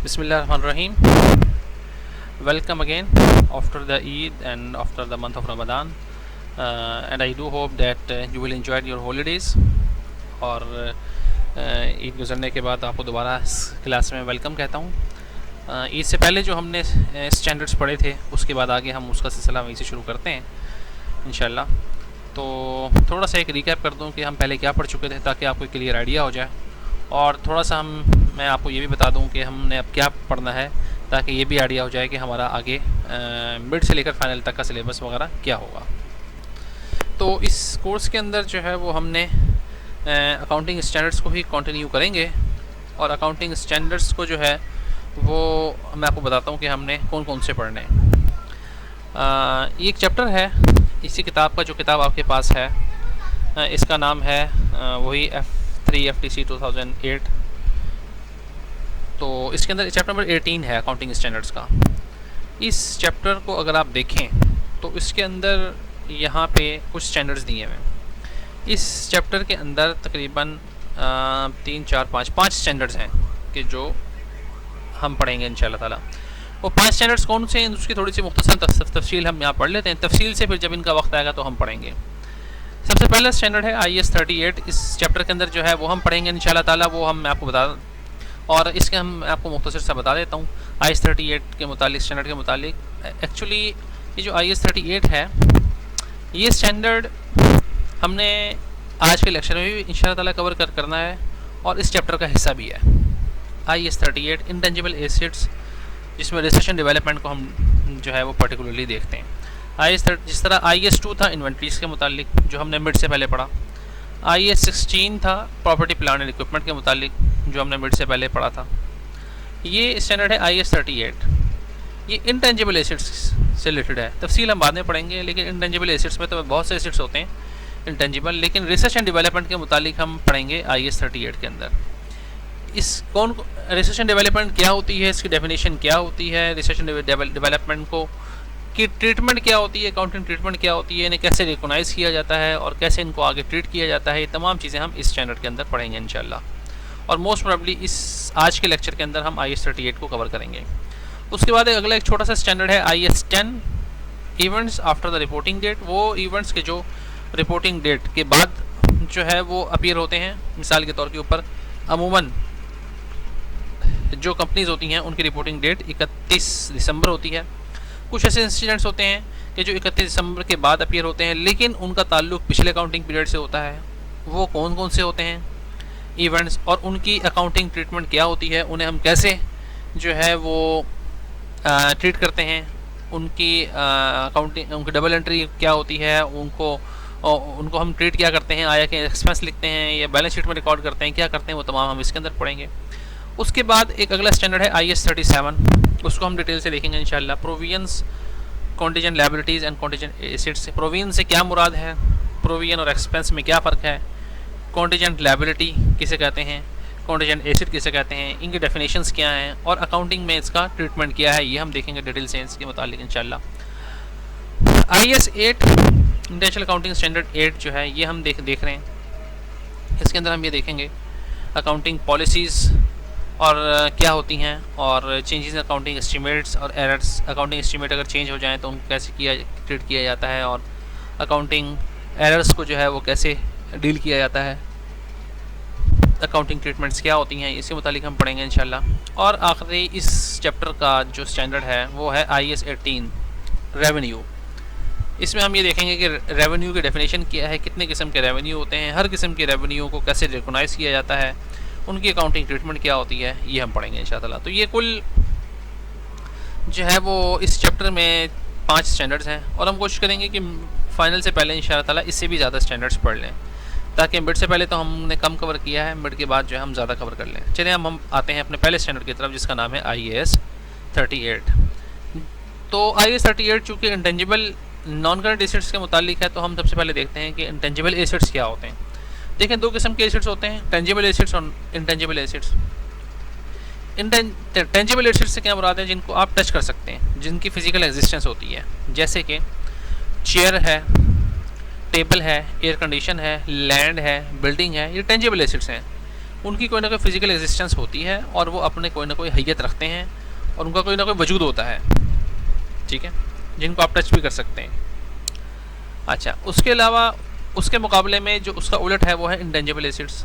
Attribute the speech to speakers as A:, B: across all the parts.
A: Bismillahirrahmanirrahim. Welcome again after the Eid and after the month of Ramadan. And I do hope that you will enjoy your holidays. और ईद गुज़रने के बाद आपको दोबारा इस class में welcome कहता हूँ। ईद से पहले जो हमने स्टैंडर्ड्स पढ़े थे उसके बाद आगे हम उसका सिलसिला वहीं से शुरू करते हैं इंशाल्लाह। तो थोड़ा सा एक रिकैप कर दूँ कि हम पहले क्या पढ़ चुके थे ताकि आपको क्लियर आइडिया हो जाए, और थोड़ा सा मैं आपको ये भी बता दूं कि हमने अब क्या पढ़ना है ताकि ये भी आइडिया हो जाए कि हमारा आगे मिड से लेकर फाइनल तक का सिलेबस वगैरह क्या होगा। तो इस कोर्स के अंदर जो है वो हमने अकाउंटिंग स्टैंडर्ड्स को ही कंटिन्यू करेंगे, और अकाउंटिंग स्टैंडर्ड्स को जो है वो मैं आपको बताता हूँ कि हमने कौन कौन से पढ़ने हैं। ये एक चैप्टर है इसी किताब का, जो किताब आपके पास है इसका नाम है वही F3 FTC 2008। तो इसके अंदर चैप्टर नंबर 18 है अकाउंटिंग स्टैंडर्ड्स का। इस चैप्टर को अगर आप देखें तो इसके अंदर यहाँ पे कुछ स्टैंडर्ड्स दिए हुए हैं। इस चैप्टर के अंदर तकरीबन 3, 4, 5 स्टैंडर्ड्स हैं कि जो हम पढ़ेंगे इंशाल्लाह ताला। वो 5 स्टैंडर्ड्स कौन से हैं उसकी थोड़ी सी मुख्तसर तफसील हम यहाँ पढ़ लेते हैं। तफसील से फिर जब इनका वक्त आएगा तो हम पढ़ेंगे। सबसे पहला स्टैंडर्ड है IAS 38। इस चैप्टर के अंदर जो है वो हम पढ़ेंगे इंशाल्लाह ताला। वो मैं आपको बता, और इसके हम आपको मुख्तसर सा बता देता हूँ IAS 38 के मुतालिक, स्टैंडर्ड के मुतालिक। एक्चुअली ये जो IAS 38 है ये स्टैंडर्ड हमने आज के लेक्चर में भी इंशाल्लाह ताला कवर करना है, और इस चैप्टर का हिस्सा भी है IAS 38 इंटेंजिबल एसेट्स, जिसमें रिसर्च एंड डेवलपमेंट को हम जो है वो पर्टिकुलरली देखते हैं। जिस तरह IAS 2 था इन्वेंट्रीज़ के मुतालिक, जो हमने मिड से पहले पढ़ा। IAS 16 था प्रॉपर्टी प्लान एंड इक्विपमेंट के मुतालिक, जो हमने मिड से पहले पढ़ा था। ये स्टैंडर्ड है IAS 38। ये इंटेंजिबल एसेट्स से रिलेटेड है। तफसील हम बाद में पढ़ेंगे, लेकिन इंटेंजिबल एसेट्स में तो बहुत से एसेट्स होते हैं इंटेंजिबल, लेकिन रिसर्च एंड डेवलपमेंट के मुतालिक हम पढ़ेंगे IAS 38 के अंदर। इस रिसर्च एंड डेवलपमेंट क्या होती है, इसकी डेफिनेशन क्या होती है, रिसर्च एंड डेवलपमेंट को की ट्रीटमेंट क्या होती है, अकाउंटिंग ट्रीटमेंट क्या होती है, इन्हें कैसे रिकॉग्नाइज़ किया जाता है और कैसे इनको आगे ट्रीट किया जाता है, ये तमाम चीज़ें हम इस स्टैंडर्ड के अंदर पढ़ेंगे इंशाल्लाह। और मोस्ट प्रोबेबली इस आज के लेक्चर के अंदर हम IAS 38 को कवर करेंगे। उसके बाद अगला एक छोटा सा स्टैंडर्ड है IAS 10 events after the reporting date. वो इवेंट्स के जो रिपोर्टिंग डेट के बाद जो है वो अपीयर होते हैं। मिसाल के तौर के ऊपर अमूमन जो कंपनीज़ होती हैं उनकी रिपोर्टिंग डेट 31 दिसंबर होती है। कुछ ऐसे इंसिडेंट्स होते हैं कि जो 31 दिसंबर के बाद अपीयर होते हैं, लेकिन उनका ताल्लुक पिछले अकाउंटिंग पीरियड से होता है। वो कौन कौन से होते हैं इवेंट्स, और उनकी अकाउंटिंग ट्रीटमेंट क्या होती है, उन्हें हम कैसे जो है वो ट्रीट करते हैं, उनकी अकाउंटिंग, उनकी डबल एंट्री क्या होती है, उनको हम ट्रीट क्या करते हैं, आया कि एक्सपेंस लिखते हैं या बैलेंस शीट में रिकॉर्ड करते हैं, क्या करते हैं, वो तमाम हम इसके अंदर पढ़ेंगे। उसके बाद एक अगला स्टैंडर्ड है IAS 37। उसको हम डिटेल से देखेंगे इंशाल्लाह। Provisions, contingent liabilities and contingent assets. Provision से क्या मुराद है, प्रोविजन और एक्सपेंस में क्या फ़र्क है, कॉन्टिजेंट लायबिलिटी किसे कहते हैं, कॉन्टिजेंट एसेट किसे कहते हैं, इनकी डेफिनेशंस क्या हैं, और अकाउंटिंग में इसका ट्रीटमेंट क्या है, ये हम देखेंगे डिटेल से इसके मुतालिक इंशाल्लाह। IAS 8 इंटरनेशनल अकाउंटिंग स्टैंडर्ड 8 जो है ये हम देख रहे हैं। इसके अंदर हम ये देखेंगे अकाउंटिंग पॉलिसीज़ और क्या होती हैं, और चेंजेस इन अकाउंटिंग एस्टीमेट्स और एरर्स। अकाउंटिंग एस्टीमेट अगर चेंज हो जाएँ तो उनको कैसे ट्रीट किया जाता है, और अकाउंटिंग एरर्स को जो है वो कैसे डील किया जाता है, अकाउंटिंग ट्रीटमेंट्स क्या होती हैं, इसके मुतालिक हम पढ़ेंगे इंशाल्लाह। और आखिरी इस चैप्टर का जो स्टैंडर्ड है वो है IAS 18 रेवेन्यू। इसमें हम ये देखेंगे कि रेवेन्यू की डेफिनेशन क्या है, कितने किस्म के रेवेन्यू होते हैं, हर किस्म के रेवेन्यू को कैसे रिकॉग्नाइज़ किया जाता है, उनकी अकाउंटिंग ट्रीटमेंट क्या होती है, ये हम पढ़ेंगे इंशाल्लाह। तो ये कुल जो है वो इस चैप्टर में 5 स्टैंडर्ड्स हैं, और हम कोशिश करेंगे कि फ़ाइनल से पहले इंशाल्लाह ताला इससे भी ज़्यादा स्टैंडर्ड्स पढ़ लें, ताकि मिड से पहले तो हमने कम कवर किया है, मिड के बाद जो है हम ज़्यादा कवर कर लें। चलिए हम आते हैं अपने पहले स्टैंडर्ड की तरफ, जिसका नाम है IAS 38। तो IAS 38 चूँकि इंटेंजिबल नॉन करंट एसेट्स के मुतालिक है, तो हम सबसे पहले देखते हैं कि इंटेंजिबल एसेट्स क्या होते हैं। देखें, 2 किस्म के एसेट्स होते हैं, टेंजिबल एसेट्स और इंटेंजिबल एसेट्स। टेंजिबल एसेट्स से क्या मुराद है, जिनको आप टच कर सकते हैं, जिनकी फिजिकल एग्जिस्टेंस होती है, जैसे कि चेयर है, टेबल है, एयर कंडीशन है, लैंड है, बिल्डिंग है, ये टेंजिबल एसेट्स हैं। उनकी कोई ना कोई फिजिकल एग्जिस्टेंस होती है और वो अपने कोई ना कोई हैयत रखते हैं और उनका कोई ना कोई वजूद होता है, ठीक है, जिनको आप टच भी कर सकते हैं। अच्छा, उसके अलावा उसके मुकाबले में जो उसका उलट है वो है इंटेंजिबल एसिड्स।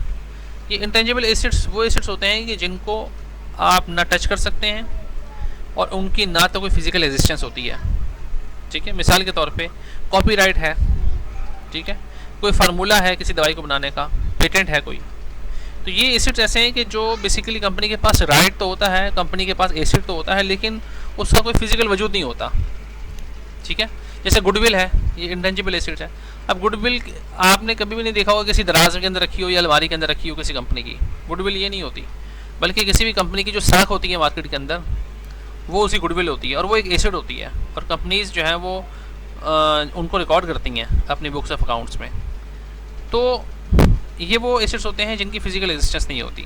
A: ये इंटेंजिबल एसिड्स वो एसिड्स होते हैं कि जिनको आप ना टच कर सकते हैं और उनकी ना तो कोई फिजिकल एग्जिस्टेंस होती है, ठीक है। मिसाल के तौर पे कॉपीराइट है, ठीक है, कोई फार्मूला है किसी दवाई को बनाने का, पेटेंट है कोई, तो ये एसिड्स ऐसे हैं कि जो बेसिकली कंपनी के पास राइट तो होता है, कंपनी के पास एसिड तो होता है, लेकिन उसका कोई फिजिकल वजूद नहीं होता, ठीक है। जैसे गुडविल है, ये इंटेंजिबल एसिड है। अब गुडविल आपने कभी भी नहीं देखा होगा किसी दराज के अंदर रखी हो या अलमारी के अंदर रखी हो किसी कंपनी की, गुडविल ये नहीं होती, बल्कि किसी भी कंपनी की जो साख होती है मार्केट के अंदर वो उसी गुडविल होती है और वो एक एसिड होती है, और कंपनीज जो हैं वो उनको रिकॉर्ड करती हैं अपनी बुक्स ऑफ अकाउंट्स में। तो ये वो एसिड्स होते हैं जिनकी फिजिकल एग्जिस्टेंस नहीं होती,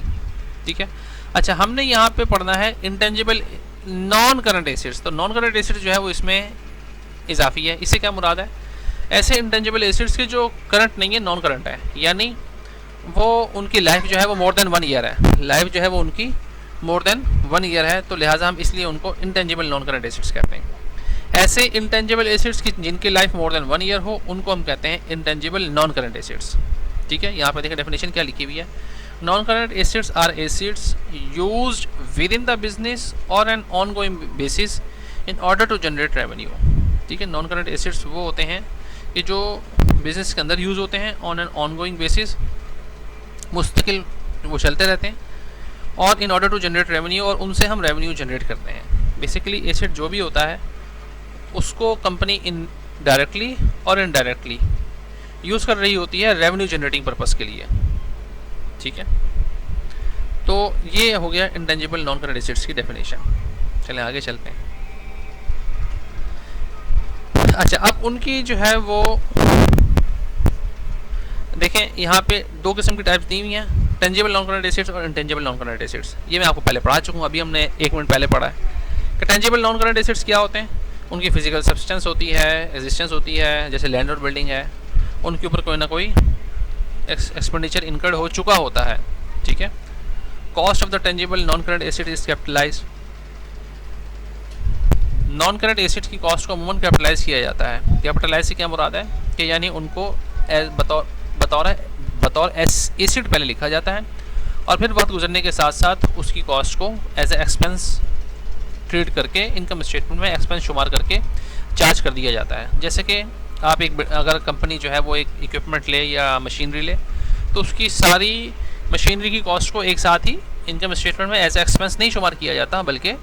A: ठीक है। अच्छा, हमने यहाँ पे पढ़ना है इंटेंजिबल नॉन करंट एसिड्स। तो नॉन करंट एसिड्स जो है वो इसमें इजाफी है। इससे क्या मुराद है? ऐसे इंटेंजिबल एसिड्स के जो करंट नहीं है, नॉन करंट है, यानी वो उनकी लाइफ जो है वो मोर देन 1 ईयर है, लाइफ जो है वो उनकी मोर देन 1 ईयर है, तो लिहाजा हम इसलिए उनको इंटेंजिबल नॉन करंट एसिड्स कहते हैं। ऐसे इंटेंजिबल एसिड्स की जिनकी लाइफ मोर देन 1 ईयर हो उनको हम कहते हैं इंटेंजिबल नॉन करंट एसिड्स, ठीक है। यहाँ पर देखिए डेफिनेशन क्या लिखी हुई है। Non current assets are assets used within the business और an ongoing basis in order to generate revenue, ठीक है। नॉन करंट एसिड्स वो होते हैं कि जो बिजनेस के अंदर यूज़ होते हैं on an ongoing basis, मुस्तकिल वो चलते रहते हैं, और in order to generate revenue, और उनसे हम रेवेन्यू जनरेट करते हैं। बेसिकली एसिड जो भी होता है उसको कंपनी इन डायरेक्टली और इनडायरेक्टली यूज़ कर रही होती है रेवेन्यू जनरेटिंग पर्पस के लिए, ठीक है। तो ये हो गया इंटेंजिबल नॉन करंट एसिड्स की डेफिनेशन। चलें आगे चलते हैं। अच्छा, अब उनकी जो है वो देखें, यहाँ पे 2 किस्म की टाइप्स दी हुई हैं, टेंजिबल नॉन करंट एसिड्स और इंटेंजिबल नॉन करंट एसिड्स। ये मैं आपको पहले पढ़ा चुका हूँ, अभी हमने 1 मिनट पहले पढ़ा है कि टेंजिबल नॉन करंट एसिड्स क्या होते हैं। उनकी फिजिकल सब्सटेंस होती है, एग्जिस्टेंस होती है, जैसे लैंड और बिल्डिंग है, उनके ऊपर कोई ना कोई एक्सपेंडिचर इनकर्ड हो चुका होता है, ठीक है। Cost of the tangible non current asset is capitalize. Non current asset की कॉस्ट को अमूमन कैपिटलाइज किया जाता है। कैपिटलाइज से क्या मुराद है कि यानी उनको बतौर एसिड पहले लिखा जाता है और फिर वक्त गुजरने के साथ साथ उसकी कॉस्ट को एज ए एक्सपेंस ट्रीट करके इनकम स्टेटमेंट में एक्सपेंस शुमार करके चार्ज कर दिया जाता है। जैसे कि आप अगर कंपनी जो है वो एक इक्विपमेंट ले या मशीनरी ले, तो उसकी सारी मशीनरी की कॉस्ट को एक साथ ही इनकम स्टेटमेंट में एज ए एक्सपेंस नहीं शुमार किया जाता, बल्कि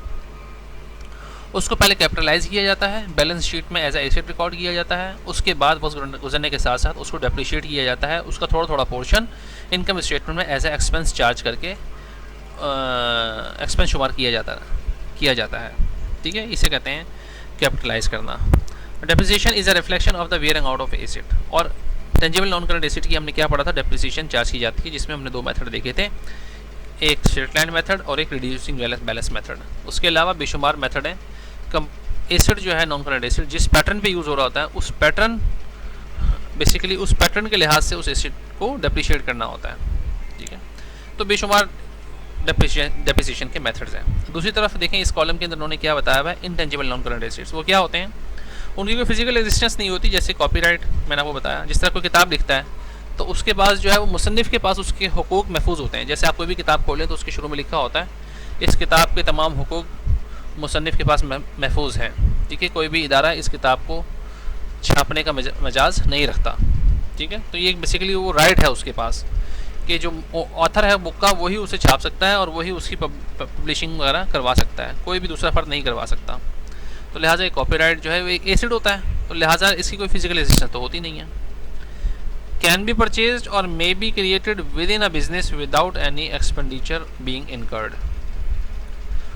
A: उसको पहले कैपिटलाइज किया जाता है, बैलेंस शीट में एज ए एसेट रिकॉर्ड किया जाता है, उसके बाद वक्त गुजरने के साथ साथ उसको डेप्रिशिएट किया जाता है, उसका थोड़ा थोड़ा पोर्शन इनकम स्टेटमेंट में एज ए एक्सपेंस चार्ज करके एक्सपेंस शुमार किया जाता है, ठीक है। इसे कहते हैं कैपिटलाइज करना। Depreciation is a reflection of the wearing out of acid. और टेंजिबल नॉन करंट एसिड की हमने क्या पढ़ा था, डेप्रिसिएशन चार्ज की जाती है, जिसमें हमने 2 मेथड देखे थे, एक स्ट्रेट लाइन मेथड और एक रिड्यूसिंग बैलेंस मेथड। उसके अलावा बेशुमार मेथड हैं। एसिड जो है नॉन करंट एसिड जिस पैटर्न पे यूज़ हो रहा होता है, उस पैटर्न बेसिकली उस पैटर्न के लिहाज से उस एसिड को डेप्रिशिएट करना होता है, ठीक है। तो बेशुमार डेप्रिसिएशन के मेथड्स हैं। दूसरी तरफ देखें, इस कॉलम के अंदर उन्होंने क्या बताया हुआ है, इनटेंजिबल नॉन करंट एसिड्स वो क्या होते हैं, उनकी कोई फिजिकल एग्जिस्टेंस नहीं होती। जैसे कॉपीराइट मैंने आपको बताया, जिस तरह कोई किताब लिखता है तो उसके पास जो है वो मुसन्निफ़ के पास उसके हुकूक महफूज होते हैं। जैसे आप कोई भी किताब खोलें तो उसके शुरू में लिखा होता है इस किताब के तमाम हुकूक मुसन्निफ़ के पास महफूज हैं, ठीक है। कोई भी इदारा इस किताब को छापने का मजाज नहीं रखता, ठीक है। तो ये बेसिकली वो राइट है उसके पास कि जो ऑथर है बुक का वही उसे छाप सकता है और वही उसकी पब्लिशिंग वगैरह करवा सकता है, कोई भी दूसरा फ़र्द नहीं करवा सकता। तो लिहाजा एक कॉपीराइट जो है वो एक एसिड होता है, तो लिहाजा इसकी कोई फिजिकल एग्जिस्टेंस तो होती नहीं है। कैन बी परचेज्ड और may be created with in a business without any expenditure being incurred.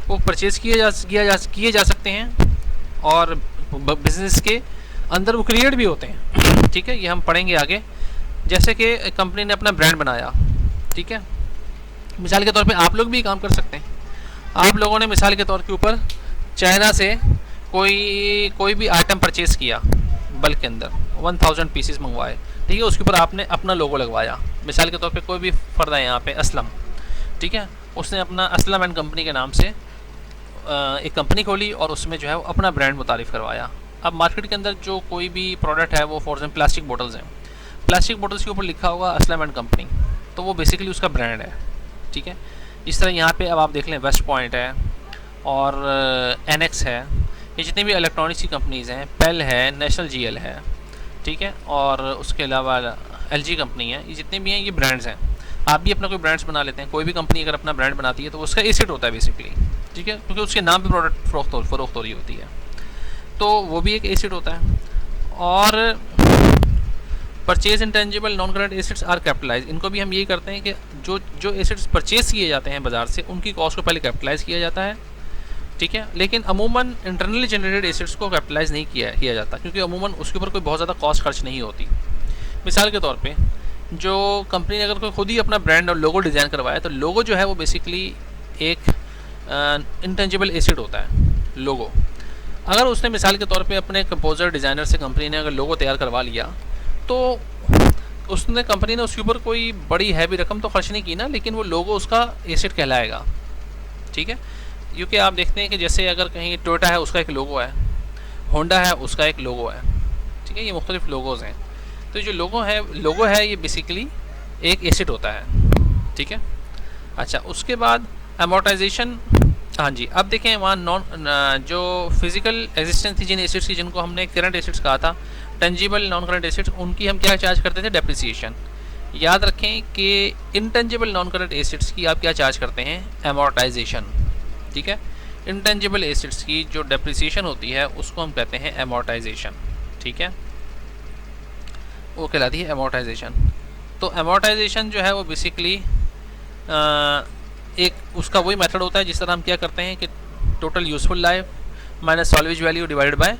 A: वो परचेज़ किए जा सकते हैं और बिजनेस के अंदर वो क्रिएट भी होते हैं, ठीक है। ये हम पढ़ेंगे आगे। जैसे कि कंपनी ने अपना ब्रांड बनाया, ठीक है। मिसाल के तौर पे आप लोग भी काम कर सकते हैं। आप लोगों ने मिसाल के तौर के ऊपर चाइना से कोई भी आइटम परचेज़ किया, बल्क के अंदर 1000 पीसेस मंगवाए, ठीक है। उसके ऊपर आपने अपना लोगो लगवाया। मिसाल के तौर पे कोई भी फ़र्द है यहाँ पे असलम, ठीक है। उसने अपना असलम एंड कंपनी के नाम से एक कंपनी खोली और उसमें जो है वो अपना ब्रांड मुतारिफ़ करवाया। अब मार्केट के अंदर जो कोई भी प्रोडक्ट है वो फॉर एग्जाम्पल प्लास्टिक बोटल्स हैं, प्लास्टिक बोटल्स के ऊपर लिखा होगा असलम एंड कंपनी, तो वो बेसिकली उसका ब्रांड है। ठीक है। इस तरह यहाँ पे अब आप देख लें वेस्ट पॉइंट है और एनेक्स है, ये जितनी भी इलेक्ट्रॉनिक्स की कंपनीज़ हैं, पेल है, नेशनल जीएल है, ठीक है, और उसके अलावा एलजी कंपनी है, ये जितने भी हैं ये ब्रांड्स हैं। आप भी अपना कोई ब्रांड्स बना लेते हैं, कोई भी कंपनी अगर अपना ब्रांड बनाती है तो उसका एसेट होता है बेसिकली, ठीक है, क्योंकि उसके नाम पे प्रोडक्ट फरोख्त हो रही होती है, तो वो भी एक एसेट होता है। और purchase intangible non current assets are capitalize, इनको भी हम यही करते हैं कि जो एसेट्स परचेज किए जाते हैं बाज़ार से उनकी कॉस्ट को पहले कैपिटलाइज किया जाता है, ठीक है, लेकिन अमूमन इंटरनली जनरेटेड एसेट्स को कैपिटलाइज नहीं किया जाता, क्योंकि अमूमन उसके ऊपर कोई बहुत ज़्यादा कॉस्ट खर्च नहीं होती। मिसाल के तौर पे जो कंपनी ने अगर कोई खुद ही अपना ब्रांड और लोगो डिज़ाइन करवाया तो लोगो जो है वो बेसिकली एक इंटेंजिबल एसेट होता है लोगो। अगर उसने मिसाल के तौर पे अपने कंपोजर डिज़ाइनर से कंपनी ने अगर लोगो तैयार करवा लिया तो उसने कंपनी ने उसके ऊपर कोई बड़ी हैवी रकम तो खर्च नहीं की ना, लेकिन वो लोगो उसका एसेट कहलाएगा, ठीक है। क्योंकि आप देखते हैं कि जैसे अगर कहीं टोयोटा है उसका एक लोगो है, होंडा है उसका एक लोगो है, ठीक है, ये मुख्तलिफ लोगोज़ हैं, तो जो लोगो है ये बेसिकली एक एसेट होता है, ठीक है। अच्छा, उसके बाद अमोर्टाइजेशन, हाँ जी, अब देखें वहाँ जो फिजिकल एग्जिस्टेंस थी जिन एसेट्स की, जिनको हमने करंट एसेट्स कहा था, टेंजिबल नॉन करंट एसेट्स, उनकी हम क्या चार्ज करते थे, डेप्रिसिएशन। याद रखें कि इंटेंजिबल नॉन करंट एसेट्स की आप क्या चार्ज करते हैं, अमोर्टाइजेशन, ठीक है। इंटेंजिबल एसेट्स की जो डेप्रिसिएशन होती है उसको हम कहते हैं अमोर्टाइजेशन, ठीक है, वो कहलाती है अमोर्टाइजेशन। तो अमोर्टाइजेशन जो है वो बेसिकली एक उसका वही मेथड होता है जिस तरह हम क्या करते हैं कि total useful life minus salvage value divided by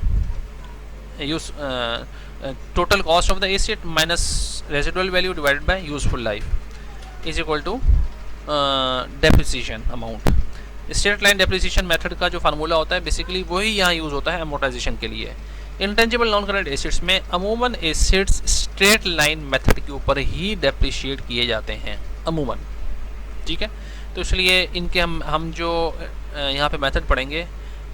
A: total cost of the asset minus residual value divided by useful life is equal to depreciation amount. Straight line depreciation method का जो फार्मूला होता है बेसिकली वही यहाँ use होता है amortisation के लिए। इंटेंजिबल नॉन करंट एसेट्स में अमूमन एसेट्स स्ट्रेट लाइन मेथड के ऊपर ही डेप्रिशिएट किए जाते हैं अमूमन, ठीक है। तो इसलिए इनके हम जो यहाँ पे मेथड पढ़ेंगे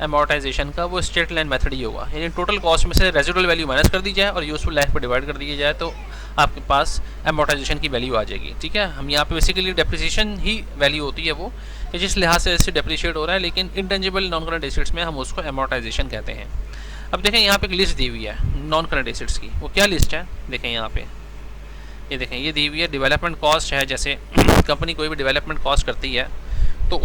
A: अमोर्टाइजेशन का, वो स्ट्रेट लाइन मेथड ही होगा, यानी टोटल कॉस्ट में से रेजिडुअल वैल्यू माइनस कर दी जाए और यूजफुल लाइफ पर डिवाइड कर दी जाए तो आपके पास अमोर्टाइजेशन की वैल्यू आ जाएगी, ठीक है। हम यहाँ पे बेसिकली डेप्रिसिएशन ही वैल्यू होती है वो, कि जिस लिहाज से एसेट डेप्रिशिएट हो रहा है, लेकिन इंटेंजिबल नॉन करंट एसेट्स में हम उसको अमोर्टाइजेशन कहते हैं। अब देखें यहाँ पे एक लिस्ट दी हुई है नॉन करंट एसेट्स की, वो क्या लिस्ट है देखें यहाँ पे, ये देखें ये दी हुई है डेवलपमेंट कॉस्ट है, जैसे कंपनी कोई भी डेवलपमेंट कॉस्ट करती है तो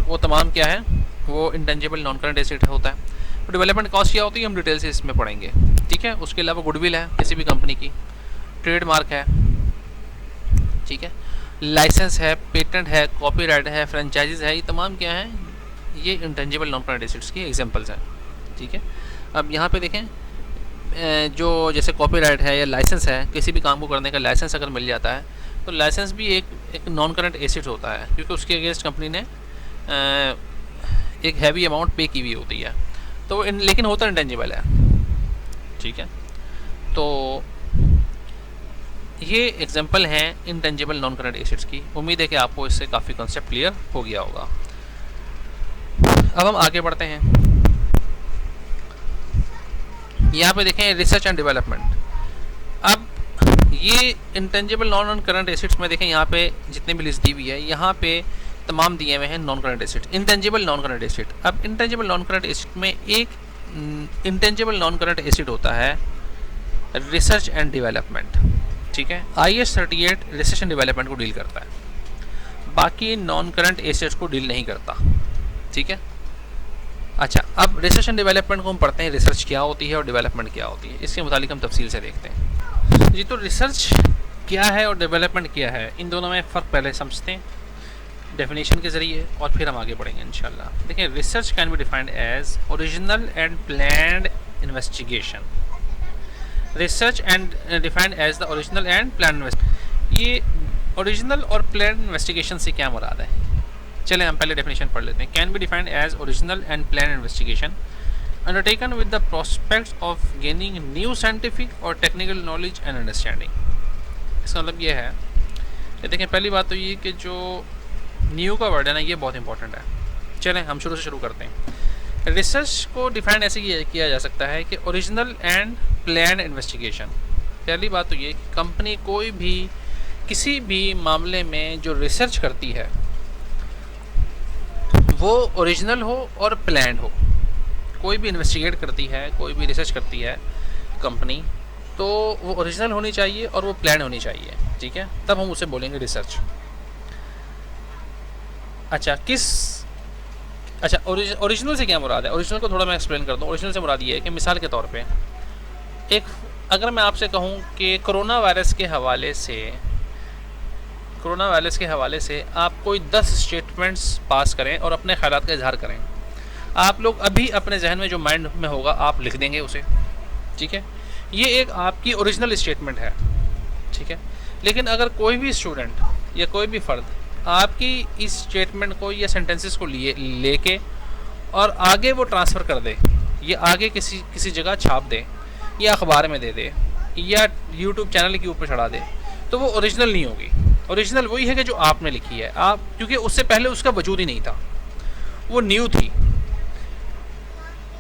A: वो तमाम क्या है, वो इंटेंजिबल नॉन करंट एसेट होता है। तो डेवलपमेंट कॉस्ट क्या होती है हम डिटेल से इसमें पढ़ेंगे, ठीक है। उसके अलावा गुडविल है किसी भी कंपनी की, ट्रेडमार्क है, ठीक है, लाइसेंस है, पेटेंट है, कॉपीराइट है, फ्रेंचाइजीज है, ये तमाम क्या हैं, ये इंटेंजिबल नॉन करंट एसेट्स की एग्जांपल्स हैं, ठीक है। अब यहाँ पे देखें जो जैसे कॉपीराइट है या लाइसेंस है, किसी भी काम को करने का लाइसेंस अगर मिल जाता है तो लाइसेंस भी एक नॉन करंट एसेट होता है, क्योंकि उसके अगेंस्ट कंपनी ने एक हैवी अमाउंट पे की हुई होती है, तो लेकिन होता इंटेंजिबल है, ठीक है। तो ये एग्जांपल हैं इंटेंजिबल नॉन करंट एसेट्स की। उम्मीद है कि आपको इससे काफ़ी कॉन्सेप्ट क्लियर हो गया होगा। अब हम आगे बढ़ते हैं, यहाँ पे देखें रिसर्च एंड डेवलपमेंट। अब ये इंटेंजिबल नॉन करंट एसेट्स में देखें यहाँ पे जितने भी लिस्ट दी हुई है, यहाँ पे तमाम दिए हुए हैं non current asset, intangible non current asset. अब इंटेंजिबल नॉन करंट एसेट में एक इंटेंजिबल नॉन करंट एसेट होता है रिसर्च एंड डेवलपमेंट, ठीक है। IAS 38 रिसर्च एंड डेवलपमेंट को डील करता है, बाकी नॉन करंट एसेट्स को डील नहीं करता, ठीक है। अच्छा, अब रिसर्च एंड डेवलपमेंट को हम पढ़ते हैं, रिसर्च क्या होती है और डेवलपमेंट क्या होती है, इसके मुतालिक हम तफसील से देखते हैं जी। तो रिसर्च क्या है और डेवलपमेंट क्या है, इन दोनों में फ़र्क पहले समझते हैं डेफिनेशन के ज़रिए और फिर हम आगे बढ़ेंगे इंशाल्लाह। देखिए, research can be defined as original and planned investigation. Research and defined as the original and planned, ये ओरिजिनल और प्लान्ड इन्वेस्टिगेशन से क्या मुराद है, चले हम पहले डेफिनेशन पढ़ लेते हैं। Can be defined as original and planned investigation undertaken with the prospects of gaining new scientific और टेक्निकल नॉलेज एंड अंडरस्टैंडिंग। इसका मतलब ये है कि देखें, पहली बात तो ये कि जो न्यू का वर्ड है ना, ये बहुत इंपॉर्टेंट है। चलें हम शुरू करते हैं। रिसर्च को डिफाइन ऐसे किया जा सकता है कि ओरिजिनल एंड प्लान इन्वेस्टिगेशन। पहली बात तो ये कि कंपनी कोई भी किसी भी मामले में जो रिसर्च करती है वो ओरिजिनल हो और प्लान हो। कोई भी इन्वेस्टिगेट करती है, कोई भी रिसर्च करती है कंपनी, तो वो ओरिजिनल होनी चाहिए और वो प्लान होनी चाहिए, ठीक है, तब हम उसे बोलेंगे रिसर्च। अच्छा ओरिजिनल से क्या मुराद है? ओरिजिनल को थोड़ा मैं एक्सप्लेन कर दूँ। ओरिजिनल से मुराद ये है कि मिसाल के तौर पे अगर मैं आपसे कहूँ कि कोरोना वायरस के हवाले से आप कोई 10 स्टेटमेंट्स पास करें और अपने ख्यालात का इजहार करें, आप लोग अभी अपने जहन में जो माइंड में होगा आप लिख देंगे उसे, ठीक है, ये एक आपकी ओरिजिनल स्टेटमेंट है, ठीक है। लेकिन अगर कोई भी स्टूडेंट या कोई भी फ़र्द आपकी इस स्टेटमेंट को या सेंटेंसेस को लेके और आगे वो ट्रांसफ़र कर दे, या आगे किसी जगह छाप दे, या अखबार में दे दे, या यूट्यूब चैनल के ऊपर चढ़ा दे, तो वो ओरिजिनल नहीं होगी। ओरिजिनल वही है कि जो आपने लिखी है, आप, क्योंकि उससे पहले उसका वजूद ही नहीं था, वो न्यू थी,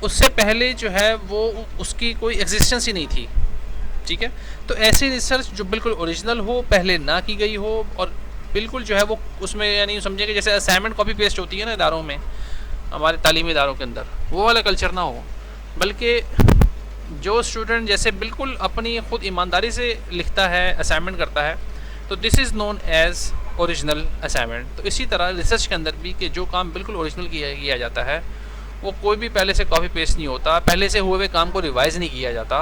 A: उससे पहले जो है वो उसकी कोई एग्जिस्टेंस ही नहीं थी, ठीक है। तो ऐसी रिसर्च जो बिल्कुल ओरिजिनल हो, पहले ना की गई हो, और बिल्कुल जो है वो उसमें, यानी समझे कि जैसे असाइनमेंट कॉपी पेस्ट होती है ना इदारों में, हमारे तालीमी इदारों के अंदर, वो वाला कल्चर ना हो, बल्कि जो स्टूडेंट जैसे बिल्कुल अपनी ख़ुद ईमानदारी से लिखता है, असाइनमेंट करता है, तो this is known as original assignment. तो इसी तरह रिसर्च के अंदर भी कि जो काम बिल्कुल ओरिजिनल किया जाता है, वो कोई भी पहले से कॉपी पेस्ट नहीं होता, पहले से हुए हुए काम को रिवाइज़ नहीं किया जाता,